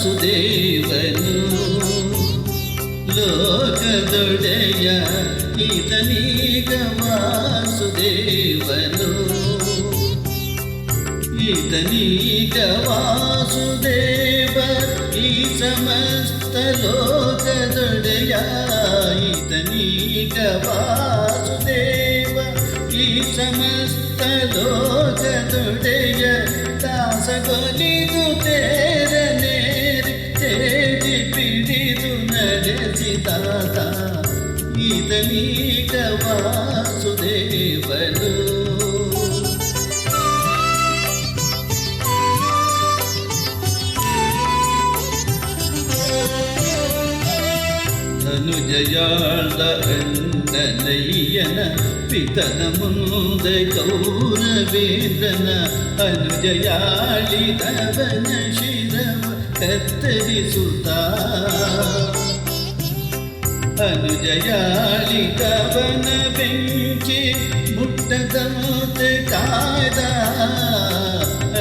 ವಾಸುದೇವನು ಲೋಕದೊಡೆಯ ಈತನೀಗ ವಾಸುದೇವನು ಈತನೀಗ ವಾಸುದೇವ ಈ ಸಮಸ್ತ ಲೋಕದೊಡೆಯ ಈತನೀಗ ವಾಸುದೇವ ಈ ಸಮಸ್ತ ಲೋಕದೊಡೆಯ ದಾಸಗೊಲಿದು ತೇರ ನೇರಿ ತೇಡಿ ಪಿಡಿದು ನಡೆಸಿದಾತ ಈತನೀಗ ವಾಸುದೇವನು ಧನುಜಯಾಳ ಅಣ್ಣನಯ್ಯನ ಪಿತನ ಮುಂದೆ ಕೌರವೇಂದ್ರನ ಅನುಜಯಾಳಿದವನ ಶಿರವ ಕತ್ತರಿಸುತ್ತ ಅನುಜಯಾಳಿದವನ ಬೆಂಕಿ ಮುಟ್ಟದಂತೆ ಕಾಯ್ದ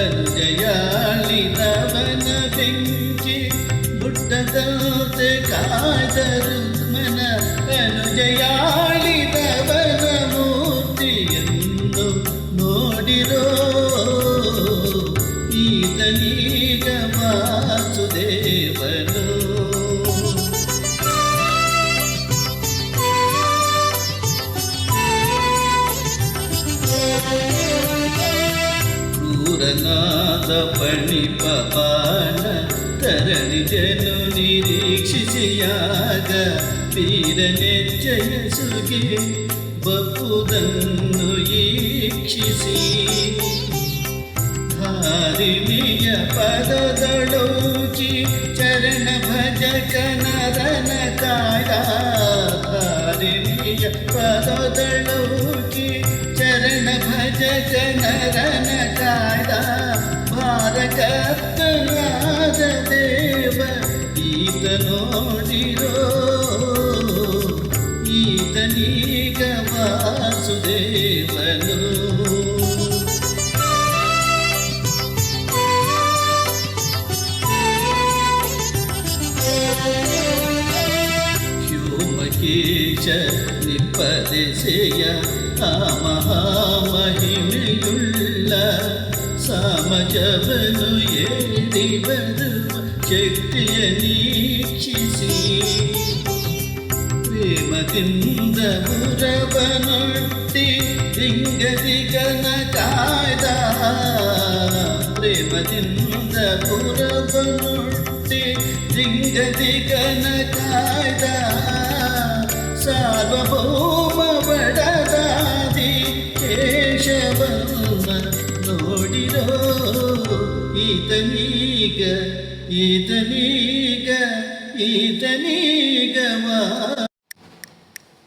ಅನುಜಯಾಳಿದವನ ಬೆಂಕಿ ಮುಟ್ಟದಂತೆ ಕಾಯ್ದ ರುಕ್ಮನ ಅನುಜಯಾಳಿದವನ ಮೂರ್ತಿಯನ್ನು ನೋಡಿರೋ ಈತನೀಗ ವಾಸುದೇವನು ಕ್ರೂರನಾದ ಪಣಿಪ ಬಾಣ ತರಣಿಜನು ನಿರೀಕ್ಷಿಸಿಯಾಗ ವೀರನೆಜ್ಜಯ ಸುಗೆ ಬಪ್ಪುದನ್ನು ಈಕ್ಷಿಸಿ ಹಾರಿಣಿಯ ಪದದೊಳೌಚಿ ಚರಣ ಭಜಕನರನ ಕಾಯ ಹಾರಿಣಿಯ ಪದದೊಳೌಚಿ ಚರಣ ಭಜಕನರನ ಕಾಯ ಭಾರಕರ್ತನಾದ ದೇವ ಈತ ನೋಡಿರೋ ಈತನೀಗ ವಾಸುದೇವನು ಹ್ಯೋಮಕೇಶ ನಿಪ್ಪದೆಸೆಯ ಆ ಮಹಾಮಹಿಮೆಯುಳ್ಳ ಸಾಮಜವನು ಏಡಿ ಬರುವ ಶಕ್ತಿಯ ನೀಕ್ಷಿಸಿ ಪ್ರೇಮದಿಂದ ಪುರವನೊಟ್ಟಿ ಲಿಂಗದಿಗನ ಕಾಯ್ದ ಪ್ರೇಮದಿಂದ ಪುರವನೊಟ್ಟಿ ಲಿಂಗದಿಗನ ಕಾಯ್ದ ಸಾರ್ವಭೌಮ ಬಡದಾದಿ ಕೇಶವನ ನೋಡಿರೋ ಈತನೀಗ ಈತನೀಗ ಈತನೀಗ